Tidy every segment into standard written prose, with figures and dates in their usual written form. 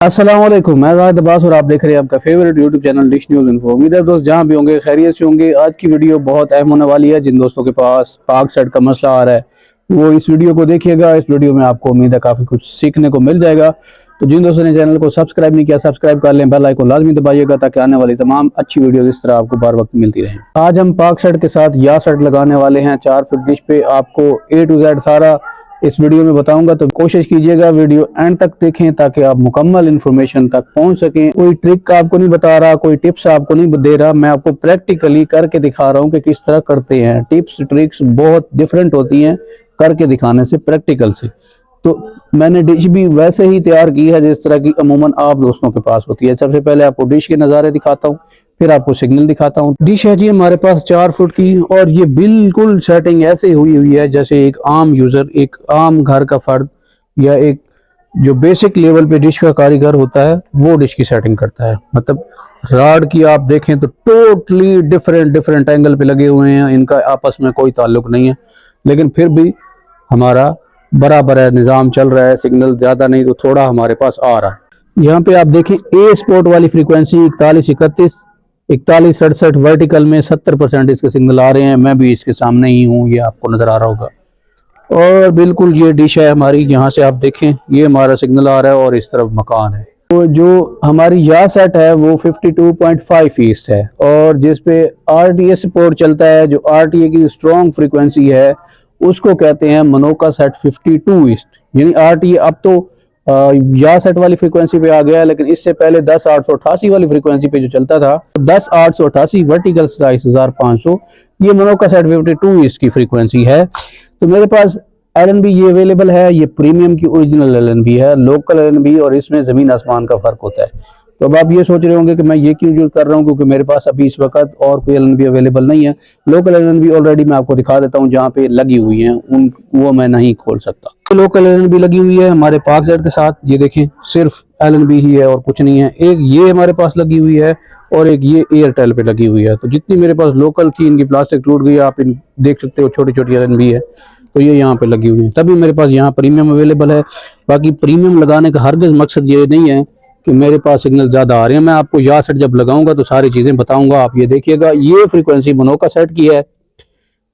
अस्सलाम वालेकुम, मैं ज़ाहिद अब्बास और आप देख रहे हैं आपका favourite YouTube channel dish news info. उम्मीद है दोस्त जहां भी होंगे खैरियत से होंगे। आज की वीडियो बहुत अहम होने वाली है। जिन दोस्तों के पास पाक सेट का मसला आ रहा है वो इस वीडियो को देखिएगा। इस वीडियो में आपको उम्मीद है काफ़ी कुछ सीखने को मिल जाएगा। तो जिन दोस्तों ने चैनल को सब्सक्राइब नहीं किया सब्सक्राइब कर लें, बेल आइकन लाजमी दबाइएगा ताकि आने वाली तमाम अच्छी वीडियो इस तरह आपको बार वक्त मिलती रहे। आज हम पाक सेट के साथ या सेट लगाने वाले हैं 4 फीट डिश पे। आपको A to Z सारा इस वीडियो में बताऊंगा, तो कोशिश कीजिएगा वीडियो एंड तक देखें ताकि आप मुकम्मल इन्फॉर्मेशन तक पहुंच सकें। कोई ट्रिक आपको नहीं बता रहा, कोई टिप्स आपको नहीं दे रहा, मैं आपको प्रैक्टिकली करके दिखा रहा हूं कि किस तरह करते हैं। टिप्स ट्रिक्स बहुत डिफरेंट होती हैं करके दिखाने से, प्रैक्टिकल से। तो मैंने डिश भी वैसे ही तैयार की है जिस तरह की अमूमन आप दोस्तों के पास होती है। सबसे पहले आपको डिश के नज़ारे दिखाता हूँ, फिर आपको सिग्नल दिखाता हूँ। डिश है जी हमारे पास 4 फुट की, और ये बिल्कुल सेटिंग ऐसे हुई है जैसे एक आम यूजर, एक आम घर का फर्द या एक जो बेसिक लेवल पे डिश का कारीगर होता है वो डिश की सेटिंग करता है। मतलब राड की आप देखें तो टोटली डिफरेंट एंगल पे लगे हुए हैं, इनका आपस में कोई ताल्लुक नहीं है, लेकिन फिर भी हमारा बराबर है, निज़ाम चल रहा है। सिग्नल ज़्यादा नहीं तो थोड़ा हमारे पास आ रहा है। यहाँ पे आप देखें ए स्पोर्ट वाली फ्रीक्वेंसी 4131 4167 वर्टिकल में 70% इसके सिग्नल आ रहे हैं। मैं भी इसके सामने ही हूँ, ये आपको नज़र आ रहा होगा। और बिल्कुल ये डिश है हमारी, यहाँ से आप देखें ये हमारा सिग्नल आ रहा है और इस तरफ मकान है। तो जो हमारी या सेट है वो 52.5 ईस्ट है, और जिस पे RTA सपोर्ट चलता है, जो RTA की स्ट्रॉन्ग फ्रीक्वेंसी है उसको कहते हैं मनोका सेट 52 ईस्ट। यानी RTA अब तो या सेट वाली फ्रीक्वेंसी पे आ गया है, लेकिन इससे पहले 10,888 वाली फ्रीक्वेंसी पे जो चलता था 10,888 वर्टिकल 27,500, ये मनोका सेट 52 ईस्ट की फ्रीक्वेंसी है। तो मेरे पास LNB ये अवेलेबल है, ये प्रीमियम की ओरिजिनल LNB है, लोकल LNB और इसमें ज़मीन आसमान का फ़र्क होता है। तो अब आप ये सोच रहे होंगे कि मैं ये क्यों यूज़ कर रहा हूँ, क्योंकि मेरे पास अभी इस वक्त और कोई LNB अवेलेबल नहीं है। लोकल LNB ऑलरेडी मैं आपको दिखा देता हूँ जहाँ पे लगी हुई हैं, उन वो मैं नहीं खोल सकता। तो लोकल LNB लगी हुई है हमारे पाक सेट के साथ, ये देखें सिर्फ LNB ही है और कुछ नहीं है। एक ये हमारे पास लगी हुई है और एक ये एयरटेल पे लगी हुई है। तो जितनी मेरे पास लोकल थी इनकी प्लास्टिक टूट गई, आप इन देख सकते हो छोटी छोटी LNB है, तो ये यहाँ पे लगी हुई है। तभी मेरे पास यहाँ प्रीमियम अवेलेबल है। बाकी प्रीमियम लगाने का हरगिज़ मकसद ये नहीं है कि मेरे पास सिग्नल ज़्यादा आ रहे हैं। मैं आपको या सेट जब लगाऊंगा तो सारी चीज़ें बताऊंगा। आप ये देखिएगा, ये फ्रीक्वेंसी मनोका सेट की है,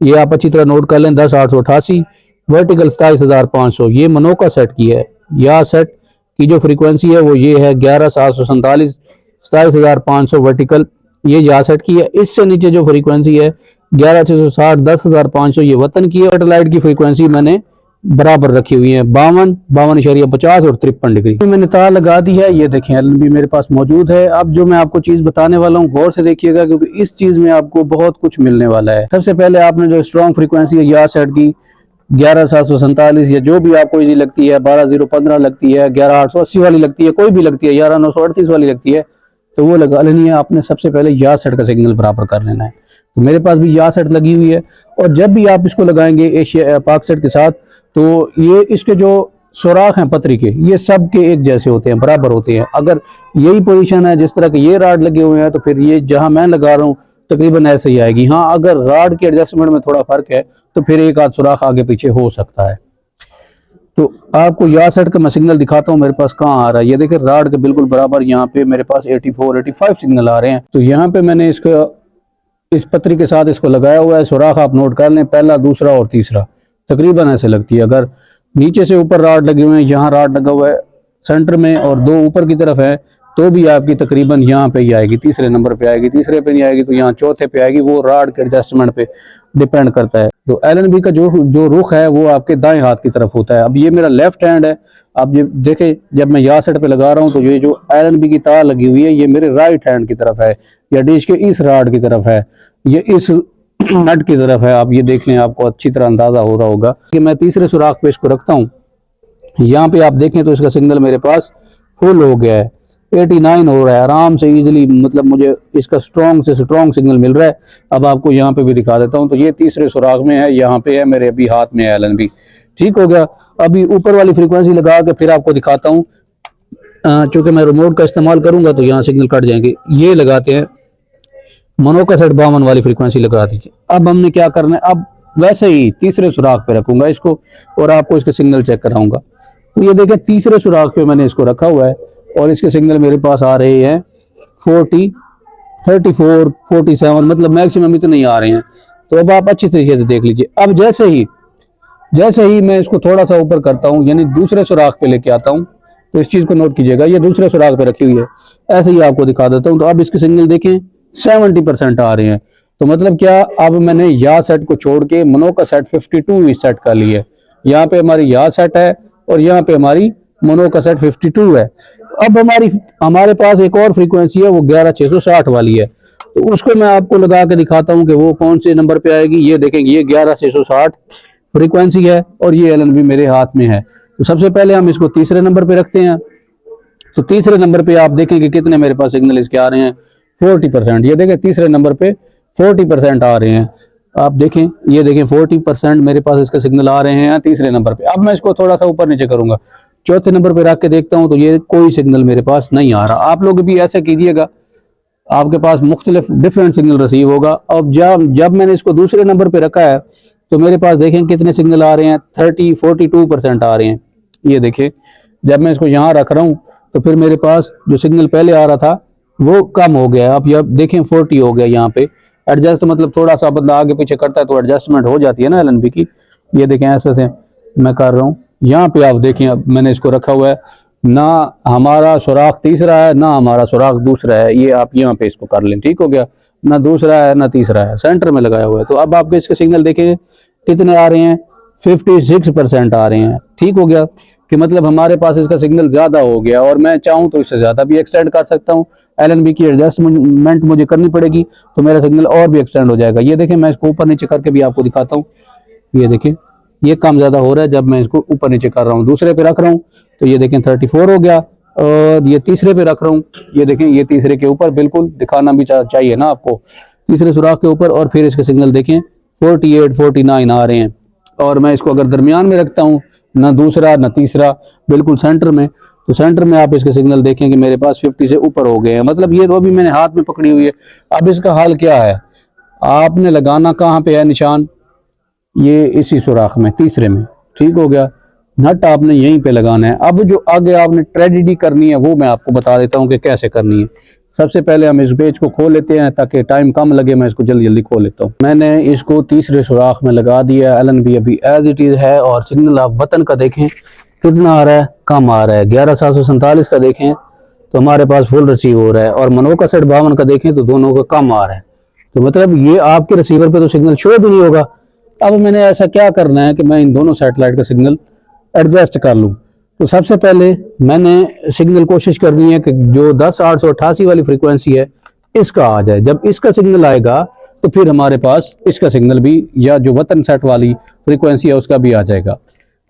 ये आप अच्छी तरह नोट कर लें। 10,888 वर्टिकल 27,500 ये मनोका सेट की है। या सेट की जो फ्रीक्वेंसी है वो ये है 11,747 27,500 वर्टिकल, ये या सेट की है। इससे नीचे जो फ्रीक्वेंसी है 11,660 10,500 ये वतन की है। सैटेलाइट की फ्रीक्वेंसी मैंने बराबर रखी हुई है 52.50 और 53 डिग्री। मैंने तार लगा दी है, ये देखें LNB मेरे पास मौजूद है। अब जो मैं आपको चीज बताने वाला हूँ गौर से देखिएगा, क्योंकि इस चीज में आपको बहुत कुछ मिलने वाला है। सबसे पहले आपने जो स्ट्रॉन्ग फ्रीक्वेंसी है या सेट की 11,747 या जो भी आपको इजी लगती है, 12,015 लगती है, 11,880 वाली लगती है, कोई भी लगती है, 11,938 वाली लगती है, तो वो लगा लेनी है आपने। सबसे पहले या सेट का सिग्नल बराबर कर लेना है। तो मेरे पास भी या सेट लगी हुई है, और जब भी आप इसको लगाएंगे एशिया पाक सेट के साथ, तो ये इसके जो सुराख हैं पतरी के, ये सब के एक जैसे होते हैं, बराबर होते हैं। अगर यही पोजीशन है जिस तरह के ये राड लगे हुए हैं, तो फिर ये जहां मैं लगा रहा हूँ तकरीबन ऐसे ही आएगी। हाँ, अगर राड के एडजस्टमेंट में थोड़ा फर्क है तो फिर एक आध सुराख आगे पीछे हो सकता है। तो आपको या सेट का मैं सिग्नल दिखाता हूँ मेरे पास कहाँ आ रहा है। ये देखिए राड के बिल्कुल बराबर यहाँ पे मेरे पास 84-85 सिग्नल आ रहे हैं। तो यहाँ पे मैंने इसका इस पतरी के साथ इसको लगाया हुआ है। सुराख आप नोट कर लें, पहला, दूसरा और तीसरा तकरीबन ऐसे लगती है। अगर नीचे से ऊपर राड लगे हुए हैं, यहाँ राड लगा हुआ है सेंटर में और दो ऊपर की तरफ है, तो भी आपकी तकरीबन यहाँ पे ही आएगी, तीसरे नंबर पे आएगी। तीसरे पे नहीं आएगी तो यहाँ चौथे पे आएगी। वो राड के एडजस्टमेंट पे डिपेंड करता है। तो LNB का जो रुख है वो आपके दाएं हाथ की तरफ होता है। अब ये मेरा लेफ्ट हैंड है। आप ये देखें, जब मैं या सेट पे लगा रहा हूँ तो ये जो LNB की तार लगी हुई है ये मेरे राइट हैंड की तरफ है, या डिश के इस राड की तरफ है, ये इस नट की तरफ है। आप ये देख लें, आपको अच्छी तरह अंदाजा हो रहा होगा कि मैं तीसरे सुराख पे इसको रखता हूँ। यहाँ पे आप देखें तो इसका सिग्नल मेरे पास फुल हो गया है, 89 हो रहा है आराम से इजीली। मतलब मुझे इसका स्ट्रॉन्ग से स्ट्रॉन्ग सिग्नल मिल रहा है। अब आपको यहाँ पे भी दिखा देता हूँ। तो ये तीसरे सुराख में है, यहाँ पे है मेरे अभी हाथ में है LNB। ठीक हो गया। अभी ऊपर वाली फ्रीक्वेंसी लगा के फिर आपको दिखाता हूँ। चूंकि मैं रिमोट का इस्तेमाल करूंगा तो यहाँ सिग्नल कट जाएंगे। ये लगाते हैं मनोका सेट 52 वाली फ्रीक्वेंसी लगा दीजिए। अब हमने क्या करना है, अब वैसे ही तीसरे सुराख पे रखूंगा इसको और आपको इसके सिग्नल चेक कराऊंगा। तो ये देखें तीसरे सुराख पे मैंने इसको रखा हुआ है और इसके सिग्नल मेरे पास आ रहे हैं 40, 34, 47, मतलब मैक्सिमम इतने ही आ रहे हैं। तो अब आप अच्छी तरीके से देख लीजिए। अब जैसे ही मैं इसको थोड़ा सा ऊपर करता हूँ, यानी दूसरे सुराख पे लेके आता हूँ, तो इस चीज को नोट कीजिएगा, ये दूसरे सुराख पे रखी हुई है, ऐसे ही आपको दिखा देता हूँ। तो अब इसके सिग्नल देखें 70% आ रहे हैं। तो मतलब क्या, अब मैंने या सेट को छोड़ के मनो का सेट 52 इस सेट का लिया। यहाँ पे हमारी या सेट है और यहाँ पे हमारी मनो का सेट 52 है। अब हमारे पास एक और फ्रीक्वेंसी है, वो 11660 वाली है। तो उसको मैं आपको लगा के दिखाता हूँ कि वो कौन से नंबर पे आएगी। ये देखेंगे, ये 11660 फ्रीक्वेंसी है और ये एलएनबी मेरे हाथ में है। तो सबसे पहले हम इसको तीसरे नंबर पे रखते हैं। तो तीसरे नंबर पे आप देखेंगे कितने मेरे पास सिग्नल इसके आ रहे हैं, 40%। ये देखें तीसरे नंबर पे 40% आ रहे हैं। आप देखें, ये देखें 40% मेरे पास इसके सिग्नल आ रहे हैं तीसरे नंबर पे। अब मैं इसको थोड़ा सा ऊपर नीचे करूंगा, चौथे नंबर पे रख के देखता हूं, तो ये कोई सिग्नल मेरे पास नहीं आ रहा। आप लोग भी ऐसे कीजिएगा, आपके पास मुख्तलिफ डिफरेंट सिग्नल रिसीव होगा। अब जब मैंने इसको दूसरे नंबर पे रखा है, तो मेरे पास देखें कितने सिग्नल आ रहे हैं, 42% आ रहे हैं। ये देखें, जब मैं इसको यहाँ रख रहा हूँ, तो फिर मेरे पास जो सिग्नल पहले आ रहा था वो कम हो गया। अब देखें 40 हो गया। यहाँ पे एडजस्ट, मतलब थोड़ा सा बंदा आगे पीछे करता है तो एडजस्टमेंट हो जाती है ना एलएनबी की। ये देखें ऐसे से मैं कर रहा हूँ। यहाँ पे आप देखें, अब मैंने इसको रखा हुआ है, ना हमारा सुराख तीसरा है ना हमारा सुराख दूसरा है। ये आप यहाँ पे इसको कर लें, ठीक हो गया, ना दूसरा है ना तीसरा है, सेंटर में लगाया हुआ है। तो अब आपके इसके सिग्नल देखें कितने आ रहे हैं, 56% आ रहे हैं। ठीक हो गया, कि मतलब हमारे पास इसका सिग्नल ज्यादा हो गया, और मैं चाहूँ तो इससे ज्यादा भी एक्सटेंड कर सकता हूँ। एलएनबी की एडजस्टमेंट मुझे करनी पड़ेगी, तो मेरा सिग्नल और भी एक्सटेंड हो जाएगा। ये देखें, मैं इसको ऊपर नीचे करके भी आपको दिखाता हूँ। ये देखें, ये कम ज्यादा हो रहा है जब मैं इसको ऊपर नीचे कर रहा हूँ। दूसरे पे रख रहा हूँ तो ये देखें 34 हो गया, और ये तीसरे पे रख रहा हूँ, ये देखें ये तीसरे के ऊपर, बिल्कुल दिखाना भी चाहिए ना आपको, तीसरे सुराख के ऊपर। और फिर इसके सिग्नल देखें 48, 49 आ रहे हैं। और मैं इसको अगर दरमियान में रखता हूँ, ना दूसरा ना तीसरा, बिल्कुल सेंटर में, तो सेंटर में आप इसके सिग्नल देखें कि मेरे पास 50 से ऊपर हो गए हैं। मतलब ये तो अभी मैंने हाथ में पकड़ी हुई है। अब इसका हाल क्या है, आपने लगाना कहाँ पे है निशान, ये इसी सुराख में, तीसरे में। ठीक हो गया, नट आपने यहीं पे लगाना है। अब जो आगे आपने ट्रेजेडी करनी है वो मैं आपको बता देता हूँ कि कैसे करनी है। सबसे पहले हम इस पेज को खोल लेते हैं ताकि टाइम कम लगे, मैं इसको जल्दी जल्दी खोल लेता हूँ। मैंने इसको तीसरे सुराख में लगा दिया। एलएनबी अभी एज इट इज है, और सिग्नल आप वतन का देखें कितना आ रहा है, कम आ रहा है। 11747 का देखें तो हमारे पास फुल रिसीव हो रहा है, और मनो का सेट 52 का देखें तो दोनों का कम आ रहा है। तो मतलब ये आपके रिसीवर पे तो सिग्नल शो भी नहीं होगा। अब मैंने ऐसा क्या करना है कि मैं इन दोनों सैटेलाइट का सिग्नल एडजस्ट कर लूँ। तो सबसे पहले मैंने सिग्नल कोशिश करनी है कि जो 10888 वाली फ्रीक्वेंसी है इसका आ जाए। जब इसका सिग्नल आएगा तो फिर हमारे पास इसका सिग्नल भी, या जो वतन सेट वाली फ्रीक्वेंसी है उसका भी आ जाएगा।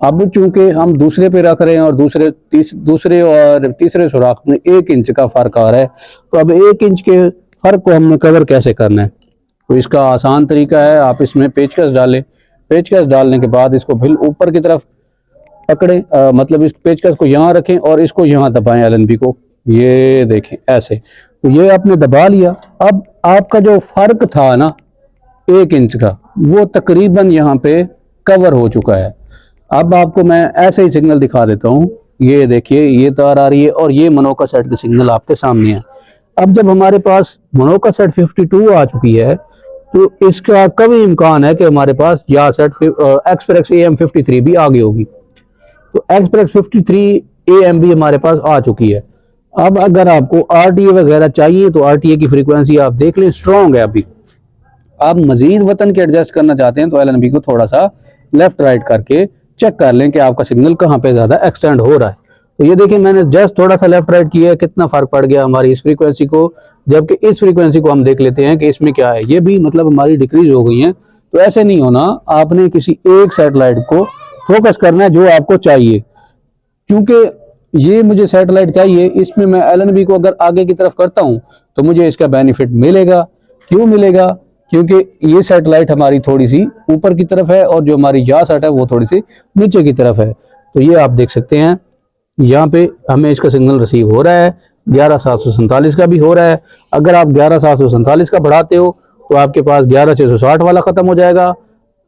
अब चूंकि हम दूसरे पे रख रहे हैं और दूसरे और तीसरे सुराख में 1 इंच का फर्क आ रहा है, तो अब 1 इंच के फर्क को हमने कवर कैसे करना है। तो इसका आसान तरीका है, आप इसमें पेचकस डालें। पेचकस डालने के बाद इसको फिर ऊपर की तरफ पकड़ें, मतलब इस पेचकस को यहाँ रखें और इसको यहाँ दबाएं एलएनबी को। ये देखें ऐसे, तो ये आपने दबा लिया। अब आपका जो फर्क था ना 1 इंच का, वो तकरीबन यहाँ पे कवर हो चुका है। अब आपको मैं ऐसे ही सिग्नल दिखा देता हूँ। ये देखिए, ये तार आ रही है और ये मनो का सेट की सिग्नल आपके सामने है। अब जब हमारे पास मनो का सेट 52 आ चुकी है, तो इसका कभी इम्कान है कि हमारे पास या सेट एक्सप्रेस AM53 भी आ गई होगी। तो एक्सप्रेस 53 AM भी हमारे पास आ चुकी है। अब अगर आपको RTA वगैरह चाहिए तो RTA की फ्रीक्वेंसी आप देख लें, स्ट्रॉन्ग है अभी। आप मजीद वतन के एडजस्ट करना चाहते हैं तो एलएनबी को थोड़ा सा लेफ्ट राइट करके चेक कर लें कि आपका सिग्नल कहाँ पे ज्यादा एक्सटेंड हो रहा है। तो ये देखिए, मैंने जस्ट थोड़ा सा लेफ्ट राइट किया है, कितना फर्क पड़ गया हमारी इस फ्रीक्वेंसी को। जबकि इस फ्रीक्वेंसी को हम देख लेते हैं कि इसमें क्या है, ये भी मतलब हमारी डिक्रीज हो गई है। तो ऐसे नहीं होना, आपने किसी एक सैटेलाइट को फोकस करना है जो आपको चाहिए। क्योंकि ये मुझे सैटेलाइट चाहिए, इसमें मैं एलएनबी को अगर आगे की तरफ करता हूं तो मुझे इसका बेनिफिट मिलेगा। क्यों मिलेगा, क्योंकि ये सैटेलाइट हमारी थोड़ी सी ऊपर की तरफ है और जो हमारी या सेट है वो थोड़ी सी नीचे की तरफ है। तो ये आप देख सकते हैं, यहाँ पे हमें इसका सिग्नल रिसीव हो रहा है, 11747 का भी हो रहा है। अगर आप 11747 का बढ़ाते हो तो आपके पास 11660 वाला खत्म हो जाएगा।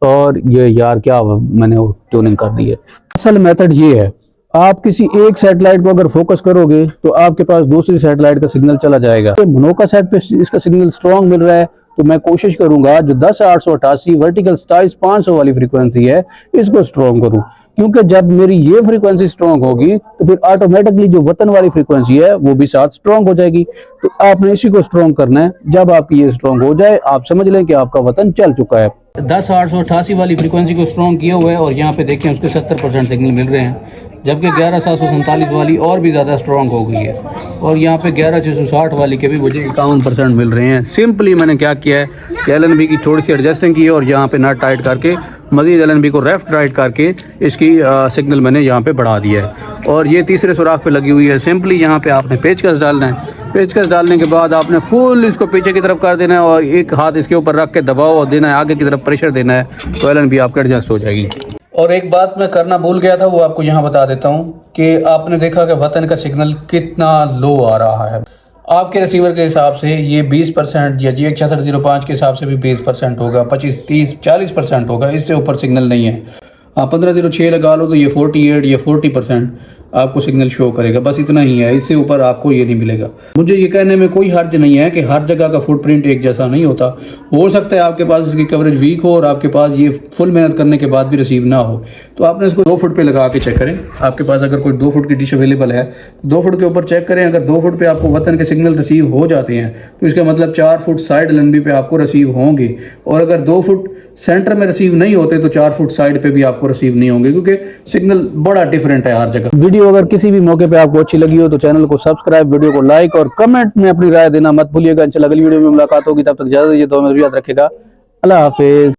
और ये यार क्या मैंने ट्यूनिंग कर दी है। असल मेथड ये है आप किसी एक सैटेलाइट को अगर फोकस करोगे तो आपके पास दूसरी सैटेलाइट का सिग्नल चला जाएगा। मोनोका सेट पे इसका सिग्नल स्ट्रांग मिल रहा है, तो मैं कोशिश करूंगा जो 10,888 वर्टिकल स्टाइस 500 वाली फ्रीक्वेंसी है इसको स्ट्रांग करूं, क्योंकि जब मेरी ये फ्रीक्वेंसी स्ट्रांग होगी तो फिर ऑटोमेटिकली जो वतन वाली फ्रीक्वेंसी है वो भी साथ स्ट्रांग हो जाएगी। तो आपने इसी को स्ट्रांग करना है। जब आपकी ये स्ट्रांग हो जाए आप समझ लें कि आपका वतन चल चुका है। 10,888 वाली फ्रीक्वेंसी को स्ट्रॉन्ग किया हुआ है और यहाँ पे देखें उसके 70% सिग्नल मिल रहे हैं, जबकि 11,747 वाली और भी ज़्यादा स्ट्रॉन्ग हो गई है और यहाँ पे 11,660 वाली के भी मुझे 51% मिल रहे हैं। सिंपली मैंने क्या किया है कि LNB की थोड़ी सी एडजस्टिंग की है और यहाँ पे नट टाइट करके मज़ीद LNB को लेफ्ट राइट करके इसकी सिग्नल मैंने यहाँ पे बढ़ा दिया है और ये तीसरे सुराख पे लगी हुई है। सिंपली यहाँ पे आपने पेचकस डालना है। पेचकस डालने के बाद आपने फुल इसको पीछे की तरफ कर देना है और एक हाथ इसके ऊपर रख के दबाव देना है, आगे की तरफ प्रेशर देना है, तो LNB आपका एडजस्ट हो जाएगी। और एक बात मैं करना भूल गया था, वो आपको यहाँ बता देता हूँ कि आपने देखा कि वतन का सिग्नल कितना लो आ रहा है। आपके रिसीवर के हिसाब से ये 20% या G16605 के हिसाब से भी 20% होगा, 25, 30, 40% होगा, इससे ऊपर सिग्नल नहीं है। आप 1506 लगा लो तो ये 48 या 40% आपको सिग्नल शो करेगा, बस इतना ही है, इससे ऊपर आपको ये नहीं मिलेगा। मुझे ये कहने में कोई हर्ज नहीं है कि हर जगह का फुटप्रिंट एक जैसा नहीं होता। हो सकता है आपके पास इसकी कवरेज वीक हो और आपके पास ये फुल मेहनत करने के बाद भी रिसीव ना हो, तो आपने इसको 2 फुट पे लगा के चेक करें। आपके पास अगर कोई 2 फुट की डिश अवेलेबल है, 2 फुट के ऊपर चेक करें। अगर 2 फुट पे आपको वतन के सिग्नल रिसीव हो जाते हैं तो इसका मतलब 4 फुट साइड LNB पे आपको रिसीव होंगे, और अगर 2 फुट सेंटर में रिसीव नहीं होते तो 4 फुट साइड पे भी आपको रिसीव नहीं होंगे, क्योंकि सिग्नल बड़ा डिफरेंट है हर जगह। वीडियो अगर किसी भी मौके पे आपको अच्छी लगी हो तो चैनल को सब्सक्राइब, वीडियो को लाइक और कमेंट में अपनी राय देना मत भूलिएगा। इंशाल्लाह अगली वीडियो में मुलाकात होगी, तब तक इजाजत दीजिए, तो हमें याद रखेगा। अल्लाह हाफिज।